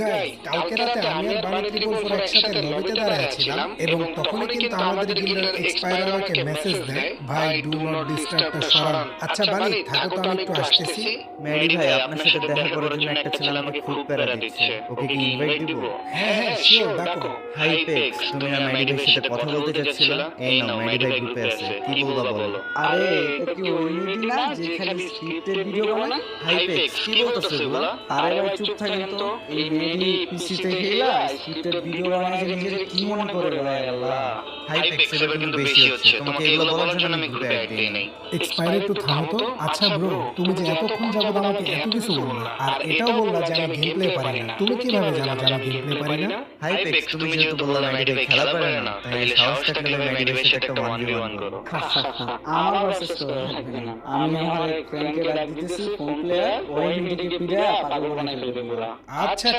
Guys, কালকে রাতে আমি আর বানি 444 একসাথে লবিতে দাঁড়ায় ছিলাম এবং তখনই কিন্তু আমাদের গিল্ডের এক্সপায়ার আমাকে মেসেজ দেয়, ভাই ডু নট ডিস্টার্ব টা সরান। আচ্ছা বানি, থাকো তো, আমি একটু আসতেছি। ম্যাডি ভাই, আপনার সাথে দেখা করার জন্য একটা ছেলে আমাকে খুব প্যারা দিচ্ছে। ওকে কি ইনভাইট দিব? হ্যাঁ হ্যাঁ, শিওর, ডাকো। হাইপেক্স, তুমি না ম্যাডি ভাইয়ের সাথে কথা বলতে চাচ্ছিলা? এই নাও, ম্যাডি ভাই গ্রুপে আছে, কি বলবা বলো। আরে এটা কি ওই মেয়েটি না যে খালি স্ক্রিপ্টেড ভিডিও বানায়? হাইপেক্স, কি বলতেছো এগুলা? আরে ভাই চুপ থাকেন তো। এই মেয়েটি পিসি থেকে এলা স্ক্রিপ্টেড ভিডিও বানায় যে নিজের কি মনে করে ভাই আল্লাহ। হাইপেক্স, এবার কিন্তু বেশি হচ্ছে। তোমাকে এগুলো বলার জন্য আমি গ্রুপে অ্যাড দেই নাই। এক্সপায়ার একটু থামো তো। আচ্ছা ব্রো, তুমি যে এতক্ষণ যাবত আমাকে এত কিছু বললা আর এটাও বললা যে আমি গেম প্লে পারি না, তুমি কিভাবে জানো যে আমি গেম প্লে পারি না? হাইপেক্স, তুমি যেহেতু বললা ম্যাডি ভাই খেলা পারে না, তাহলে সাহস থাকলে ভাই ম্যাডি ভাইয়ের সাথে একটা 1v1 করো। আমার ভার্সেস তো থাকবে না। আমি আমার ফ্রেন্ডকে ডাক দিতেছি ফোন প্লেয়ার, ওই মেয়েটিকে পিড়া পাগল বানাই ফেলবে পুরা। আচ্ছা